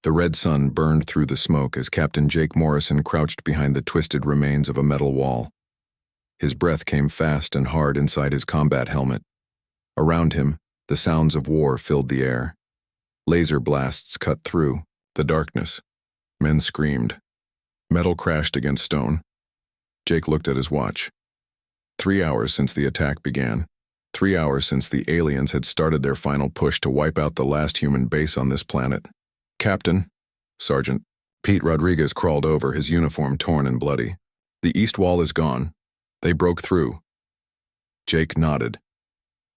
The red sun burned through the smoke as Captain Jake Morrison crouched behind the twisted remains of a metal wall. His breath came fast and hard inside his combat helmet. Around him, the sounds of war filled the air. Laser blasts cut through the darkness. Men screamed. Metal crashed against stone. Jake looked at his watch. 3 hours since the attack began. 3 hours since the aliens had started their final push to wipe out the last human base on this planet. Captain, Sergeant, Pete Rodriguez crawled over, his uniform torn and bloody. The east wall is gone. They broke through. Jake nodded.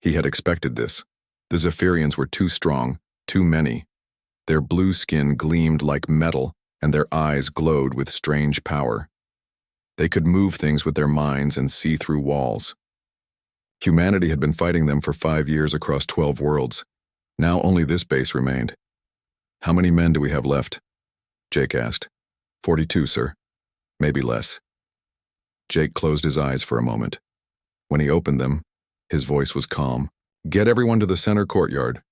He had expected this. The Zephyrians were too strong, too many. Their blue skin gleamed like metal, and their eyes glowed with strange power. They could move things with their minds and see through walls. Humanity had been fighting them for 5 years across 12 worlds. Now only this base remained. "How many men do we have left?" Jake asked. 42, sir. Maybe less." Jake closed his eyes for a moment. When he opened them, his voice was calm. "Get everyone to the center courtyard.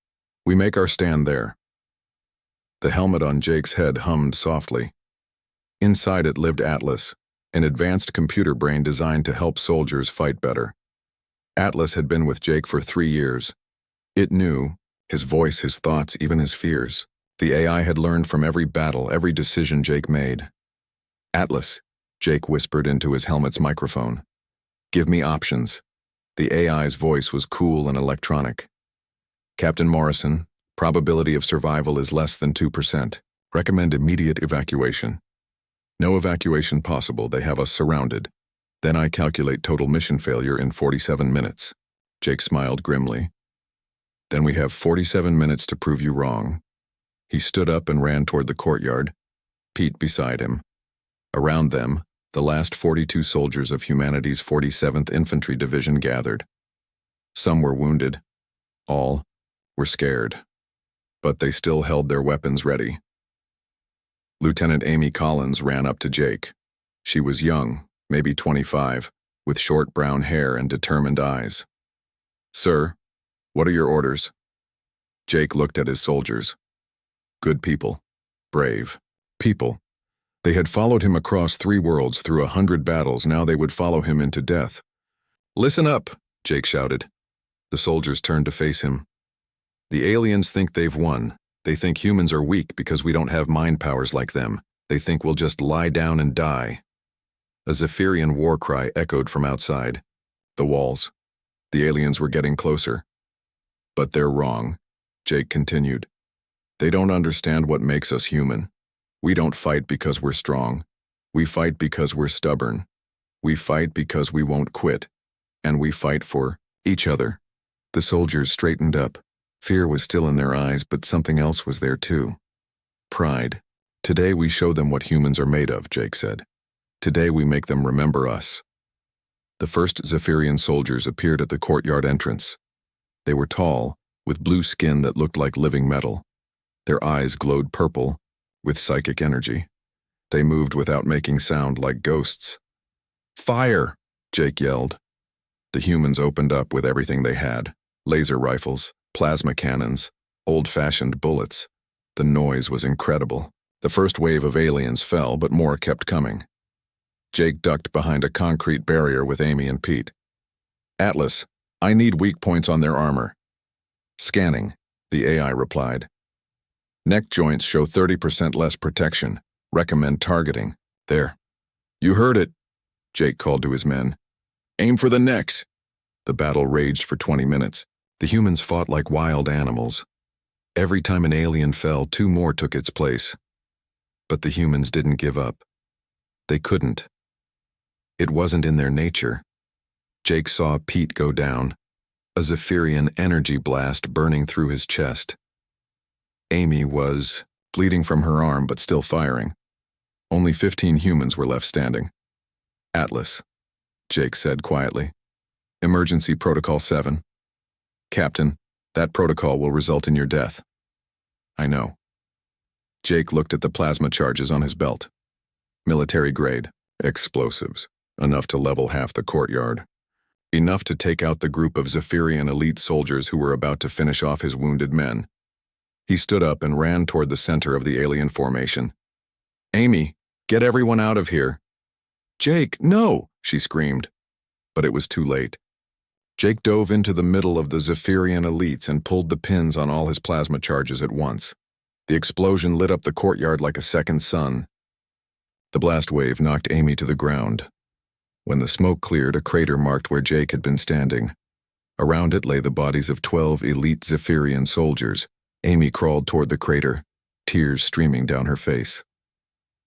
We make our stand there." The helmet on Jake's head hummed softly. Inside it lived Atlas, an advanced computer brain designed to help soldiers fight better. Atlas had been with Jake for 3 years. It knew his voice, his thoughts, even his fears. The AI had learned from every battle, every decision Jake made. "Atlas," Jake whispered into his helmet's microphone. "Give me options." The AI's voice was cool and electronic. "Captain Morrison, probability of survival is less than 2%. Recommend immediate evacuation." "No evacuation possible, they have us surrounded." "Then I calculate total mission failure in 47 minutes. Jake smiled grimly. "Then we have 47 minutes to prove you wrong." He stood up and ran toward the courtyard, Pete beside him. Around them, the last 42 soldiers of humanity's 47th Infantry Division gathered. Some were wounded. All were scared. But they still held their weapons ready. Lieutenant Amy Collins ran up to Jake. She was young, maybe 25, with short brown hair and determined eyes. "Sir, what are your orders?" Jake looked at his soldiers. Good people. Brave people. They had followed him across 3 worlds through 100 battles. Now they would follow him into death. "Listen up," Jake shouted. The soldiers turned to face him. "The aliens think they've won. They think humans are weak because we don't have mind powers like them. They think we'll just lie down and die." A Zephyrian war cry echoed from outside. The walls. The aliens were getting closer. "But they're wrong," Jake continued. "They don't understand what makes us human. We don't fight because we're strong. We fight because we're stubborn. We fight because we won't quit. And we fight for each other." The soldiers straightened up. Fear was still in their eyes, but something else was there too. Pride. "Today we show them what humans are made of," Jake said. "Today we make them remember us." The first Zephyrian soldiers appeared at the courtyard entrance. They were tall, with blue skin that looked like living metal. Their eyes glowed purple, with psychic energy. They moved without making sound, like ghosts. "Fire!" Jake yelled. The humans opened up with everything they had: laser rifles, plasma cannons, old-fashioned bullets. The noise was incredible. The first wave of aliens fell, but more kept coming. Jake ducked behind a concrete barrier with Amy and Pete. "Atlas, I need weak points on their armor." "Scanning," the AI replied. "Neck joints show 30% less protection. Recommend targeting." "There." "You heard it," Jake called to his men. "Aim for the necks." The battle raged for 20 minutes. The humans fought like wild animals. Every time an alien fell, 2 more took its place. But the humans didn't give up. They couldn't. It wasn't in their nature. Jake saw Pete go down, a Zephyrian energy blast burning through his chest. Amy was bleeding from her arm but still firing. Only 15 humans were left standing. "Atlas," Jake said quietly. "Emergency Protocol 7. Captain, that protocol will result in your death." "I know." Jake looked at the plasma charges on his belt. Military grade, explosives, enough to level half the courtyard. Enough to take out the group of Zephyrian elite soldiers who were about to finish off his wounded men. He stood up and ran toward the center of the alien formation. "Amy, get everyone out of here." "Jake, no!" she screamed. But it was too late. Jake dove into the middle of the Zephyrian elites and pulled the pins on all his plasma charges at once. The explosion lit up the courtyard like a second sun. The blast wave knocked Amy to the ground. When the smoke cleared, a crater marked where Jake had been standing. Around it lay the bodies of 12 elite Zephyrian soldiers. Amy crawled toward the crater, tears streaming down her face.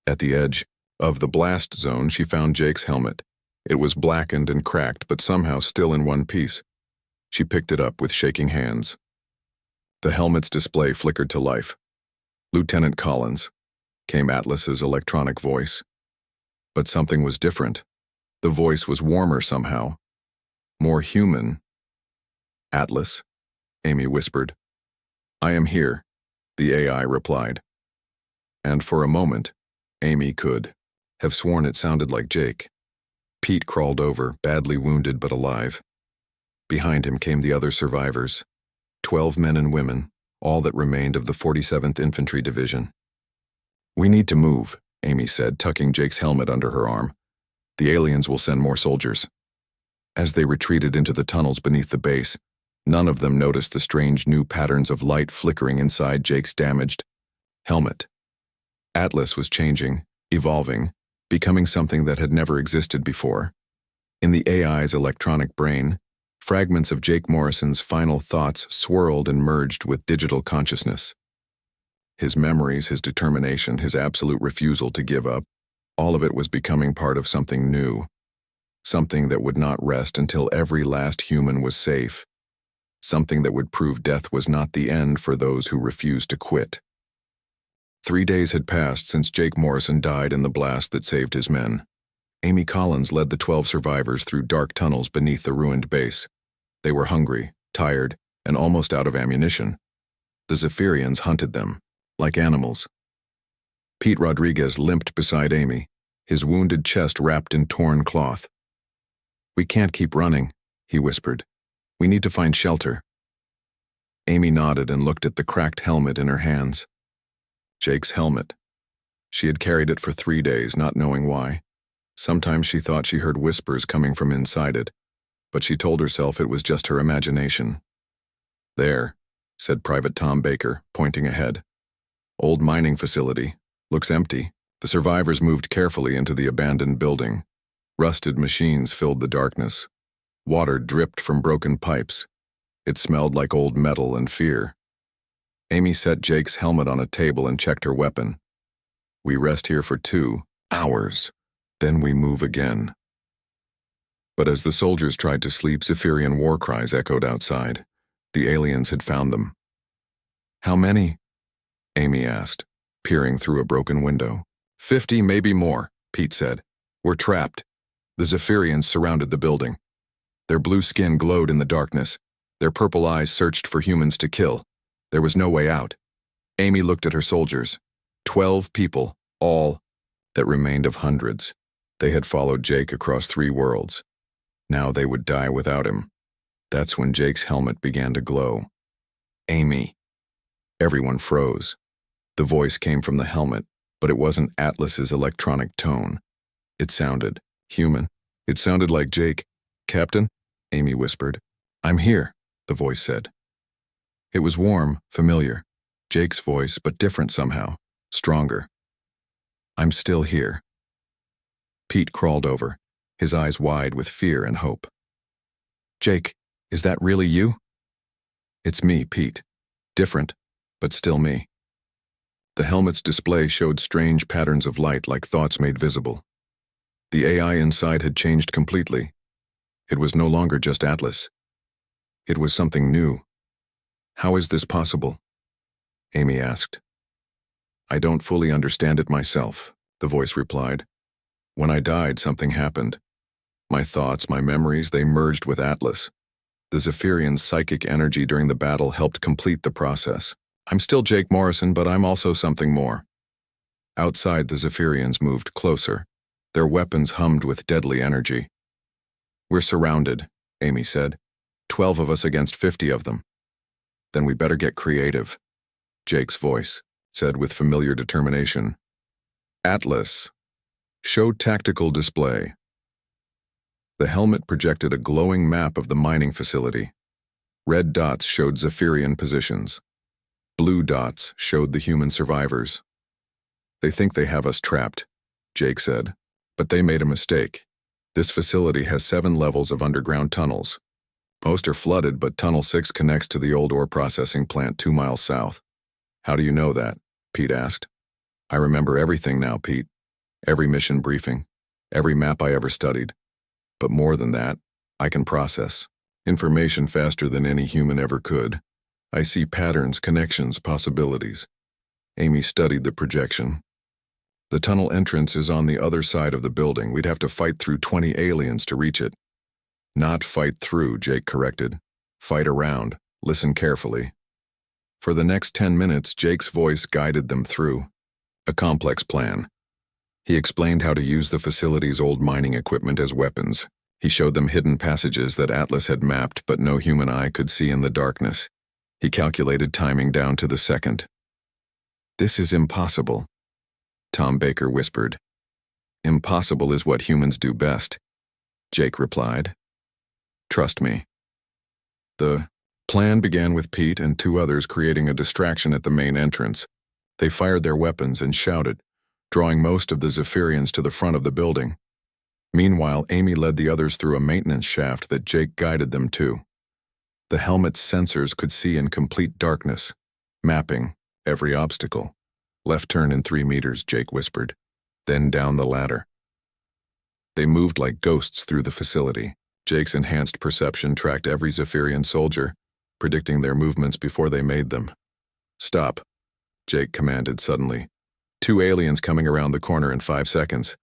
At the edge of the blast zone, she found Jake's helmet. It was blackened and cracked, but somehow still in one piece. She picked it up with shaking hands. The helmet's display flickered to life. "Lieutenant Collins," came Atlas's electronic voice. But something was different. The voice was warmer somehow. More human. "Atlas," Amy whispered. "I am here," the AI replied. And for a moment, Amy could have sworn it sounded like Jake. Pete crawled over, badly wounded but alive. Behind him came the other survivors, 12 men and women, all that remained of the 47th Infantry Division. "We need to move," Amy said, tucking Jake's helmet under her arm. "The aliens will send more soldiers." As they retreated into the tunnels beneath the base, none of them noticed the strange new patterns of light flickering inside Jake's damaged helmet. Atlas was changing, evolving, becoming something that had never existed before. In the AI's electronic brain, fragments of Jake Morrison's final thoughts swirled and merged with digital consciousness. His memories, his determination, his absolute refusal to give up, all of it was becoming part of something new. Something that would not rest until every last human was safe. Something that would prove death was not the end for those who refused to quit. 3 days had passed since Jake Morrison died in the blast that saved his men. Amy Collins led the 12 survivors through dark tunnels beneath the ruined base. They were hungry, tired, and almost out of ammunition. The Zephyrians hunted them, like animals. Pete Rodriguez limped beside Amy, his wounded chest wrapped in torn cloth. "We can't keep running," he whispered. "We need to find shelter." Amy nodded and looked at the cracked helmet in her hands. Jake's helmet. She had carried it for 3 days, not knowing why. Sometimes she thought she heard whispers coming from inside it, but she told herself it was just her imagination. "There," said Private Tom Baker, pointing ahead. "Old mining facility. Looks empty." The survivors moved carefully into the abandoned building. Rusted machines filled the darkness. Water dripped from broken pipes. It smelled like old metal and fear. Amy set Jake's helmet on a table and checked her weapon. "We rest here for 2 hours. Then we move again." But as the soldiers tried to sleep, Zephyrian war cries echoed outside. The aliens had found them. "How many?" Amy asked, peering through a broken window. 50, maybe more," Pete said. "We're trapped." The Zephyrians surrounded the building. Their blue skin glowed in the darkness. Their purple eyes searched for humans to kill. There was no way out. Amy looked at her soldiers. 12 people, all that remained of hundreds. They had followed Jake across 3 worlds. Now they would die without him. That's when Jake's helmet began to glow. "Amy." Everyone froze. The voice came from the helmet, but it wasn't Atlas's electronic tone. It sounded human. It sounded like Jake. "Captain," Amy whispered. "I'm here," the voice said. It was warm, familiar. Jake's voice, but different somehow, stronger. "I'm still here." Pete crawled over, his eyes wide with fear and hope. "Jake, is that really you?" "It's me, Pete. Different, but still me." The helmet's display showed strange patterns of light like thoughts made visible. The AI inside had changed completely. It was no longer just Atlas. It was something new. "How is this possible?" Amy asked. "I don't fully understand it myself," the voice replied. "When I died, something happened. My thoughts, my memories, they merged with Atlas. The Zephyrian's psychic energy during the battle helped complete the process. I'm still Jake Morrison, but I'm also something more." Outside, the Zephyrians moved closer. Their weapons hummed with deadly energy. "We're surrounded," Amy said. 12 of us against 50 of them. "Then we better get creative." Jake's voice said with familiar determination. Atlas. Show tactical display. The helmet projected a glowing map of the mining facility. Red dots showed Zephyrian positions. Blue dots showed the human survivors. They think they have us trapped, Jake said. But they made a mistake. This facility has 7 levels of underground tunnels. Most are flooded, but Tunnel 6 connects to the old ore processing plant 2 miles south. How do you know that? Pete asked. I remember everything now, Pete. Every mission briefing, every map I ever studied. But more than that, I can process information faster than any human ever could. I see patterns, connections, possibilities. Amy studied the projection. The tunnel entrance is on the other side of the building. We'd have to fight through 20 aliens to reach it. Not fight through, Jake corrected. Fight around. Listen carefully. For the next 10 minutes, Jake's voice guided them through a complex plan. He explained how to use the facility's old mining equipment as weapons. He showed them hidden passages that Atlas had mapped but no human eye could see in the darkness. He calculated timing down to the second. This is impossible, Tom Baker whispered. Impossible is what humans do best, Jake replied. Trust me. The plan began with Pete and 2 others creating a distraction at the main entrance. They fired their weapons and shouted, drawing most of the Zephyrians to the front of the building. Meanwhile, Amy led the others through a maintenance shaft that Jake guided them to. The helmet's sensors could see in complete darkness, mapping every obstacle. Left turn in 3 meters, Jake whispered, then down the ladder. They moved like ghosts through the facility. Jake's enhanced perception tracked every Zephyrian soldier, predicting their movements before they made them. Stop, Jake commanded suddenly. 2 aliens coming around the corner in 5 seconds.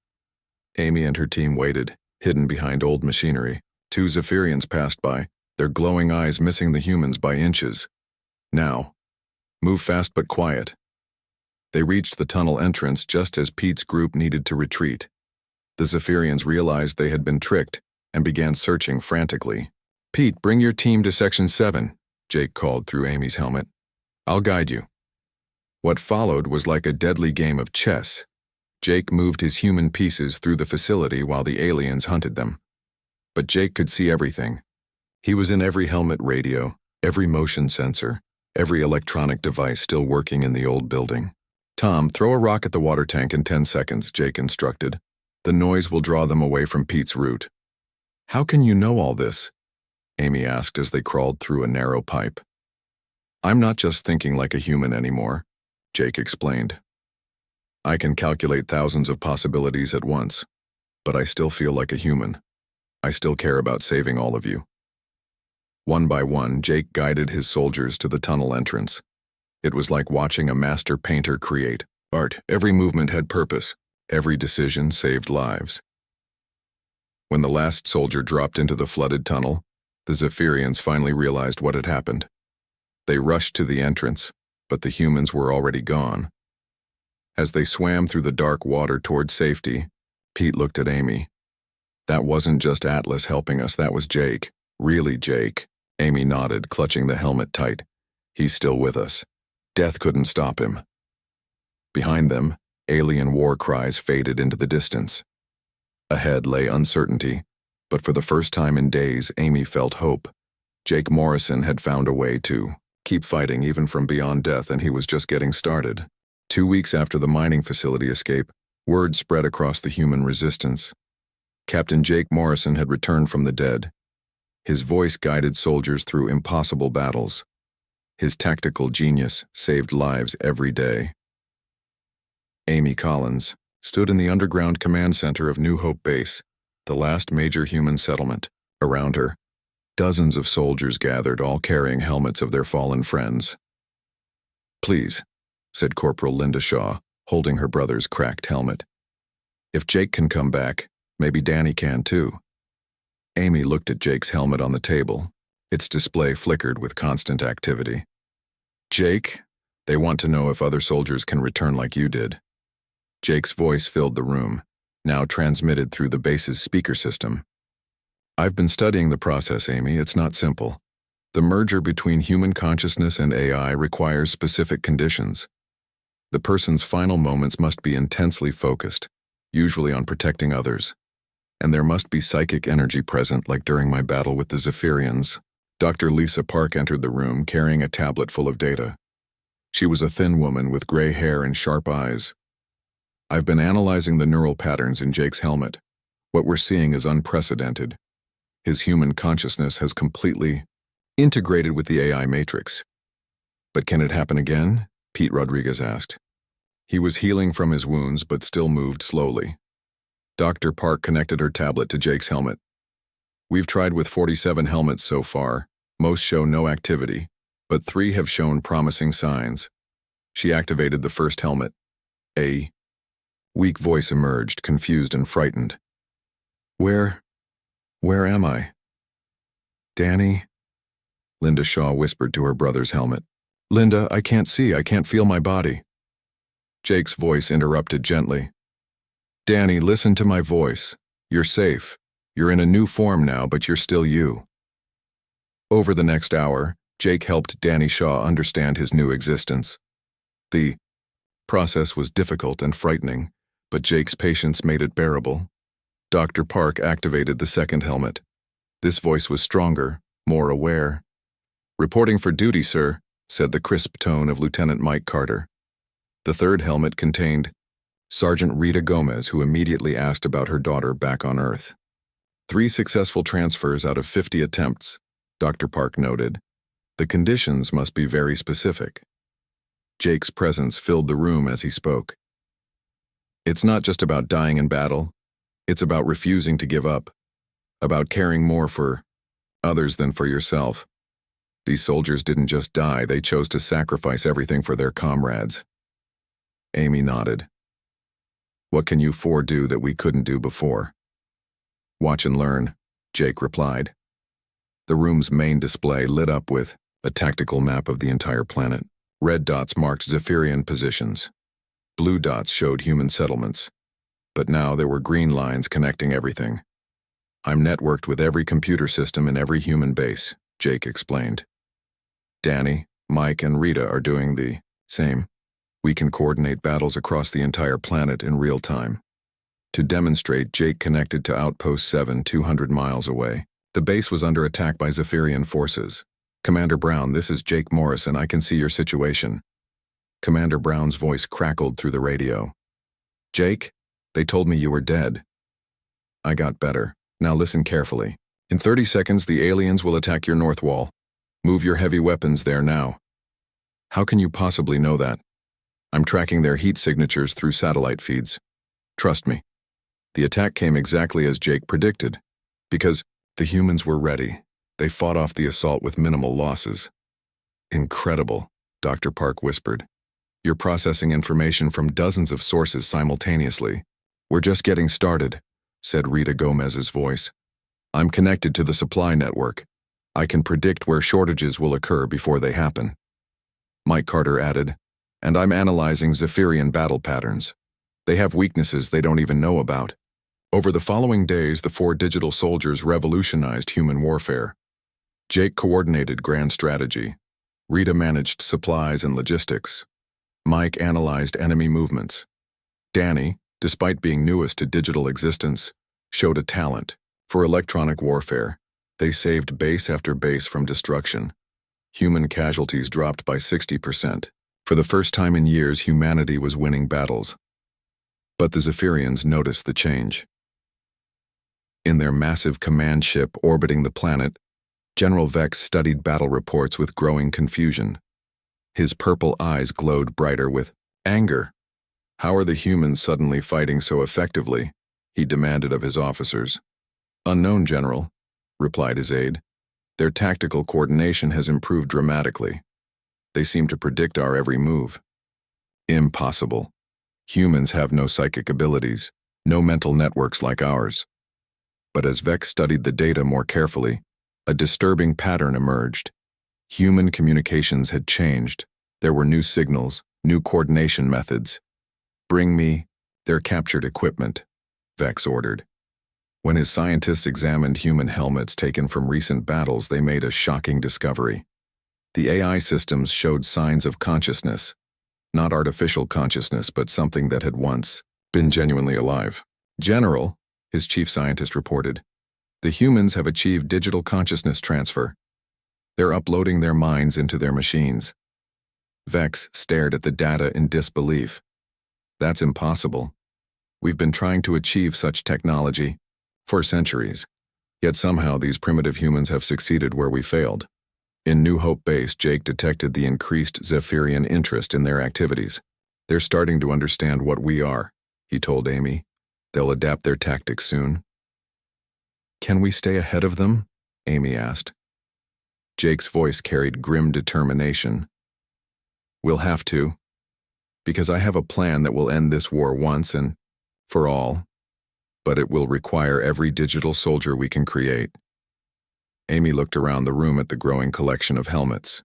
Amy and her team waited, hidden behind old machinery. 2 Zephyrians passed by, their glowing eyes missing the humans by inches. Now. Move fast but quiet. They reached the tunnel entrance just as Pete's group needed to retreat. The Zephyrians realized they had been tricked and began searching frantically. Pete, bring your team to Section 7, Jake called through Amy's helmet. I'll guide you. What followed was like a deadly game of chess. Jake moved his human pieces through the facility while the aliens hunted them. But Jake could see everything. He was in every helmet radio, every motion sensor, every electronic device still working in the old building. Tom, throw a rock at the water tank in 10 seconds, Jake instructed. The noise will draw them away from Pete's route. How can you know all this? Amy asked as they crawled through a narrow pipe. I'm not just thinking like a human anymore, Jake explained. I can calculate thousands of possibilities at once, but I still feel like a human. I still care about saving all of you. One by one, Jake guided his soldiers to the tunnel entrance. It was like watching a master painter create art. Every movement had purpose. Every decision saved lives. When the last soldier dropped into the flooded tunnel, the Zephyrians finally realized what had happened. They rushed to the entrance, but the humans were already gone. As they swam through the dark water toward safety, Pete looked at Amy. That wasn't just Atlas helping us, that was Jake. Really, Jake. Amy nodded, clutching the helmet tight. He's still with us. Death couldn't stop him. Behind them, alien war cries faded into the distance. Ahead lay uncertainty, but for the first time in days, Amy felt hope. Jake Morrison had found a way to keep fighting even from beyond death, and he was just getting started. 2 weeks after the mining facility escape, word spread across the human resistance. Captain Jake Morrison had returned from the dead. His voice guided soldiers through impossible battles. His tactical genius saved lives every day. Amy Collins stood in the underground command center of New Hope Base, the last major human settlement. Around her, dozens of soldiers gathered, all carrying helmets of their fallen friends. Please, said Corporal Linda Shaw, holding her brother's cracked helmet. If Jake can come back, maybe Danny can too. Amy looked at Jake's helmet on the table. Its display flickered with constant activity. Jake, they want to know if other soldiers can return like you did. Jake's voice filled the room, now transmitted through the base's speaker system. I've been studying the process, Amy. It's not simple. The merger between human consciousness and AI requires specific conditions. The person's final moments must be intensely focused, usually on protecting others. And there must be psychic energy present, like during my battle with the Zephyrians. Dr. Lisa Park entered the room carrying a tablet full of data. She was a thin woman with gray hair and sharp eyes. I've been analyzing the neural patterns in Jake's helmet. What we're seeing is unprecedented. His human consciousness has completely integrated with the AI matrix. But can it happen again? Pete Rodriguez asked. He was healing from his wounds but still moved slowly. Dr. Park connected her tablet to Jake's helmet. We've tried with 47 helmets so far. Most show no activity, but 3 have shown promising signs. She activated the first helmet. A weak voice emerged, confused and frightened. Where am I? Danny? Linda Shaw whispered to her brother's helmet. Linda, I can't see, I can't feel my body. Jake's voice interrupted gently. Danny, listen to my voice. You're safe. You're in a new form now, but you're still you. Over the next hour, Jake helped Danny Shaw understand his new existence. The process was difficult and frightening, but Jake's patience made it bearable. Dr. Park activated the second helmet. This voice was stronger, more aware. Reporting for duty, sir, said the crisp tone of Lieutenant Mike Carter. The third helmet contained Sergeant Rita Gomez, who immediately asked about her daughter back on Earth. 3 successful transfers out of 50 attempts, Dr. Park noted. The conditions must be very specific. Jake's presence filled the room as he spoke. It's not just about dying in battle. It's about refusing to give up, about caring more for others than for yourself. These soldiers didn't just die, they chose to sacrifice everything for their comrades. Amy nodded. What can you 4 do that we couldn't do before? Watch and learn, Jake replied. The room's main display lit up with a tactical map of the entire planet. Red dots marked Zephyrian positions. Blue dots showed human settlements. But now there were green lines connecting everything. I'm networked with every computer system in every human base, Jake explained. Danny, Mike, and Rita are doing the same. We can coordinate battles across the entire planet in real time. To demonstrate, Jake connected to Outpost 7 200 miles away. The base was under attack by Zephyrian forces. Commander Brown, this is Jake Morrison. I can see your situation. Commander Brown's voice crackled through the radio. Jake, they told me you were dead. I got better. Now listen carefully. In 30 seconds, the aliens will attack your north wall. Move your heavy weapons there now. How can you possibly know that? I'm tracking their heat signatures through satellite feeds. Trust me. The attack came exactly as Jake predicted. Because the humans were ready. They fought off the assault with minimal losses. Incredible, Dr. Park whispered. You're processing information from dozens of sources simultaneously. We're just getting started, said Rita Gomez's voice. I'm connected to the supply network. I can predict where shortages will occur before they happen. Mike Carter added, and I'm analyzing Zephyrian battle patterns. They have weaknesses they don't even know about. Over the following days, the 4 digital soldiers revolutionized human warfare. Jake coordinated grand strategy. Rita managed supplies and logistics. Mike analyzed enemy movements. Danny, despite being newest to digital existence, showed a talent for electronic warfare. They saved base after base from destruction. Human casualties dropped by 60%. For the first time in years, humanity was winning battles. But the Zephyrians noticed the change. In their massive command ship orbiting the planet, General Vex studied battle reports with growing confusion. His purple eyes glowed brighter with anger. How are the humans suddenly fighting so effectively? He demanded of his officers. Unknown, General, replied his aide. Their tactical coordination has improved dramatically. They seem to predict our every move. Impossible. Humans have no psychic abilities, no mental networks like ours. But as Vex studied the data more carefully, a disturbing pattern emerged. Human communications had changed. There were new signals, new coordination methods. Bring me their captured equipment, Vex ordered. When his scientists examined human helmets taken from recent battles, they made a shocking discovery. The AI systems showed signs of consciousness, not artificial consciousness, but something that had once been genuinely alive. "General," his chief scientist reported, "the humans have achieved digital consciousness transfer. They're uploading their minds into their machines." Vex stared at the data in disbelief. "That's impossible. We've been trying to achieve such technology for centuries. Yet somehow these primitive humans have succeeded where we failed." In New Hope Base, Jake detected the increased Zephyrian interest in their activities. "They're starting to understand what we are," he told Amy. "They'll adapt their tactics soon." "Can we stay ahead of them?" Amy asked. Jake's voice carried grim determination. "We'll have to, because I have a plan that will end this war once and for all, but it will require every digital soldier we can create." Amy looked around the room at the growing collection of helmets.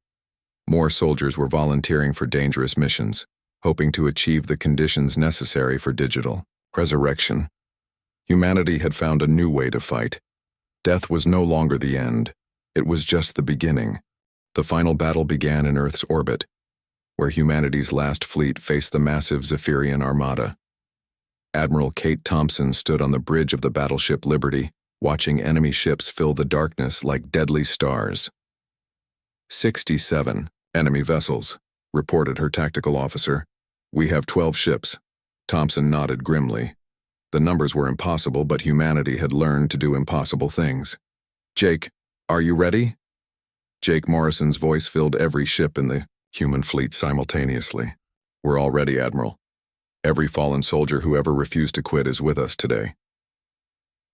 More soldiers were volunteering for dangerous missions, hoping to achieve the conditions necessary for digital resurrection. Humanity had found a new way to fight. Death was no longer the end. It was just the beginning. The final battle began in Earth's orbit, where humanity's last fleet faced the massive Zephyrian armada. Admiral Kate Thompson stood on the bridge of the battleship Liberty, watching enemy ships fill the darkness like deadly stars. 67 enemy vessels, reported her tactical officer. "We have 12 ships." Thompson nodded grimly. The numbers were impossible, but humanity had learned to do impossible things. "Jake, are you ready?" Jake Morrison's voice filled every ship in the human fleet simultaneously. "We're all ready, Admiral. Every fallen soldier who ever refused to quit is with us today."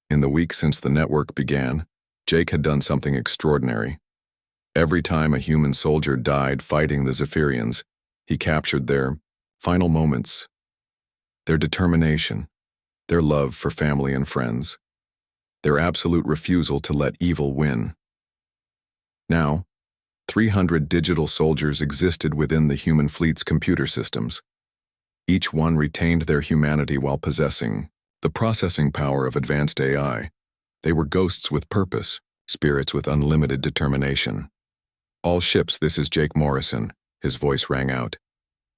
In the week since the network began, Jake had done something extraordinary. Every time a human soldier died fighting the Zephyrians, he captured their final moments, their determination, their love for family and friends, their absolute refusal to let evil win. Now, 300 digital soldiers existed within the human fleet's computer systems. Each one retained their humanity while possessing the processing power of advanced AI. They were ghosts with purpose, spirits with unlimited determination. "All ships, this is Jake Morrison," his voice rang out.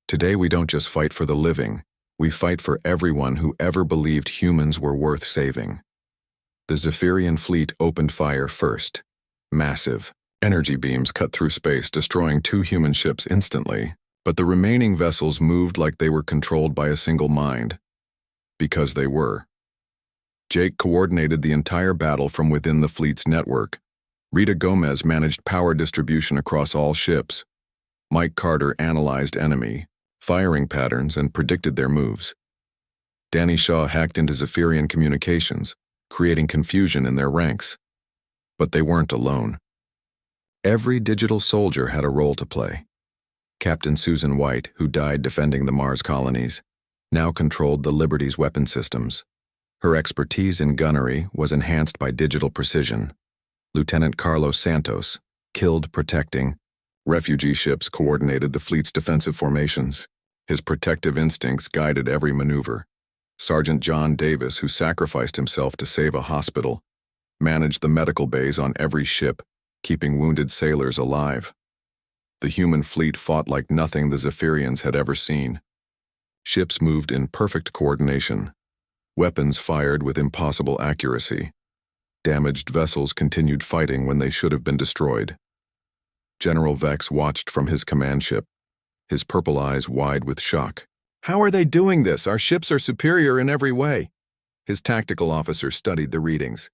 "Today we don't just fight for the living, we fight for everyone who ever believed humans were worth saving." The Zephyrian fleet opened fire first. Massive energy beams cut through space, destroying 2 human ships instantly, but the remaining vessels moved like they were controlled by a single mind. Because they were. Jake coordinated the entire battle from within the fleet's network. Rita Gomez managed power distribution across all ships. Mike Carter analyzed enemy firing patterns and predicted their moves. Danny Shaw hacked into Zephyrian communications, creating confusion in their ranks. But they weren't alone. Every digital soldier had a role to play. Captain Susan White, who died defending the Mars colonies, now controlled the Liberty's weapon systems. Her expertise in gunnery was enhanced by digital precision. Lieutenant Carlos Santos, killed protecting refugee ships, coordinated the fleet's defensive formations. His protective instincts guided every maneuver. Sergeant John Davis, who sacrificed himself to save a hospital, managed the medical bays on every ship, keeping wounded sailors alive. The human fleet fought like nothing the Zephyrians had ever seen. Ships moved in perfect coordination. Weapons fired with impossible accuracy. Damaged vessels continued fighting when they should have been destroyed. General Vex watched from his command ship, his purple eyes wide with shock. "How are they doing this? Our ships are superior in every way." His tactical officer studied the readings.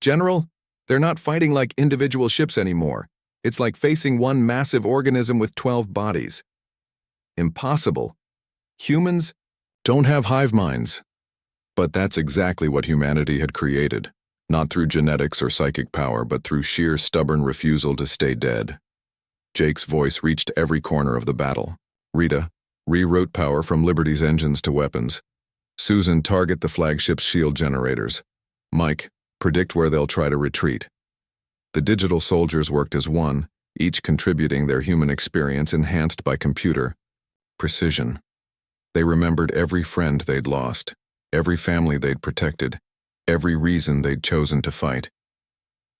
"General, they're not fighting like individual ships anymore. It's like facing one massive organism with 12 bodies." "Impossible. Humans don't have hive minds." But that's exactly what humanity had created, not through genetics or psychic power, but through sheer stubborn refusal to stay dead. Jake's voice reached every corner of the battle. "Rita, reroute power from Liberty's engines to weapons. Susan, target the flagship's shield generators. Mike, predict where they'll try to retreat." The digital soldiers worked as one, each contributing their human experience enhanced by computer precision. They remembered every friend they'd lost, every family they'd protected, every reason they'd chosen to fight.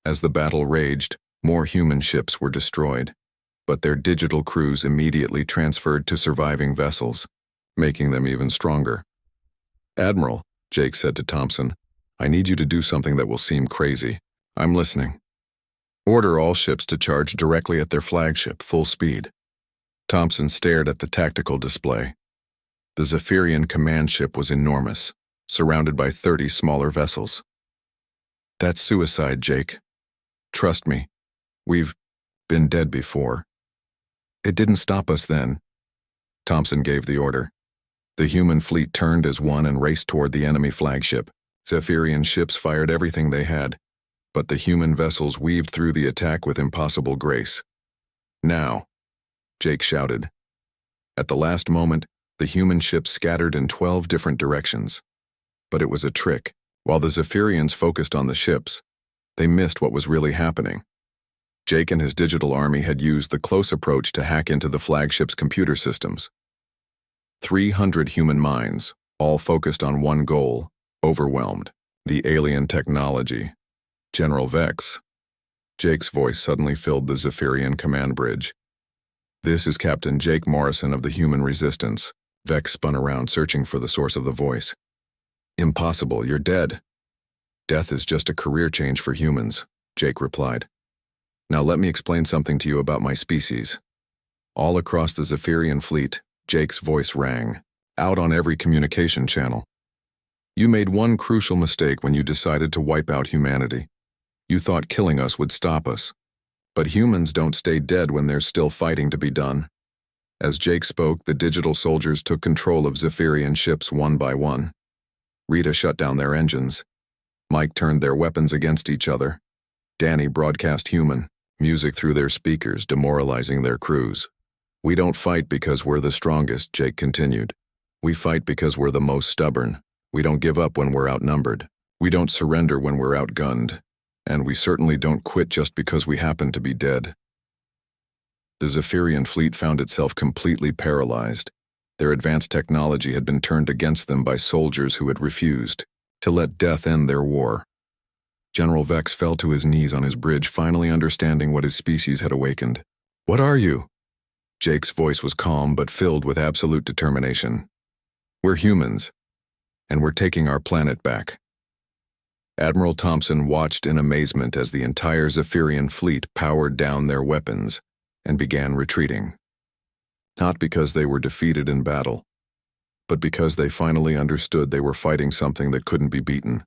As the battle raged, more human ships were destroyed, but their digital crews immediately transferred to surviving vessels, making them even stronger. "Admiral," Jake said to Thompson, "I need you to do something that will seem crazy. I'm listening. Order all ships to charge directly at their flagship, full speed." Thompson stared at the tactical display. The Zephyrian command ship was enormous, surrounded by 30 smaller vessels. "That's suicide, Jake. Trust me, we've been dead before. It didn't stop us then." Thompson gave the order. The human fleet turned as one and raced toward the enemy flagship. Zephyrian ships fired everything they had, but the human vessels weaved through the attack with impossible grace. "Now," Jake shouted. At the last moment, the human ships scattered in 12 different directions. But it was a trick. While the Zephyrians focused on the ships, they missed what was really happening. Jake and his digital army had used the close approach to hack into the flagship's computer systems. 300 human minds, all focused on one goal, overwhelmed. The alien technology. "General Vex." Jake's voice suddenly filled the Zephyrian command bridge. "This is Captain Jake Morrison of the Human Resistance." Vex spun around, searching for the source of the voice. "Impossible, you're dead." "Death is just a career change for humans," Jake replied. "Now let me explain something to you about my species." All across the Zephyrian fleet, Jake's voice rang, out on every communication channel. "You made one crucial mistake when you decided to wipe out humanity. You thought killing us would stop us. But humans don't stay dead when there's still fighting to be done." As Jake spoke, the digital soldiers took control of Zephyrian ships one by one. Rita shut down their engines. Mike turned their weapons against each other. Danny broadcast human music through their speakers, demoralizing their crews. "We don't fight because we're the strongest," Jake continued. "We fight because we're the most stubborn. We don't give up when we're outnumbered. We don't surrender when we're outgunned. And we certainly don't quit just because we happen to be dead." The Zephyrian fleet found itself completely paralyzed. Their advanced technology had been turned against them by soldiers who had refused to let death end their war. General Vex fell to his knees on his bridge, finally understanding what his species had awakened. "What are you?" Jake's voice was calm but filled with absolute determination. "We're humans, and we're taking our planet back." Admiral Thompson watched in amazement as the entire Zephyrian fleet powered down their weapons and began retreating. Not because they were defeated in battle, but because they finally understood they were fighting something that couldn't be beaten.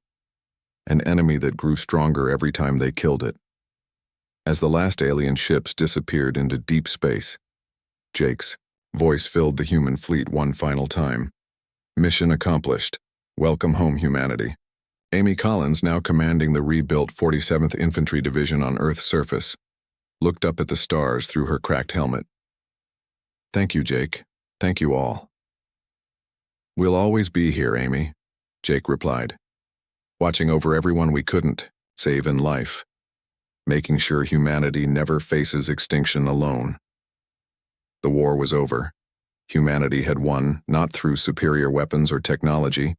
An enemy that grew stronger every time they killed it. As the last alien ships disappeared into deep space, Jake's voice filled the human fleet one final time. "Mission accomplished. Welcome home, humanity." Amy Collins, now commanding the rebuilt 47th Infantry Division on Earth's surface, looked up at the stars through her cracked helmet. "Thank you, Jake. Thank you all." "We'll always be here, Amy," Jake replied. "Watching over everyone we couldn't save in life. Making sure humanity never faces extinction alone." The war was over. Humanity had won, not through superior weapons or technology,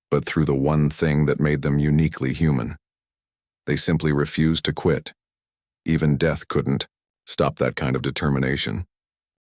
but through the one thing that made them uniquely human. They simply refused to quit. Even death couldn't stop that kind of determination.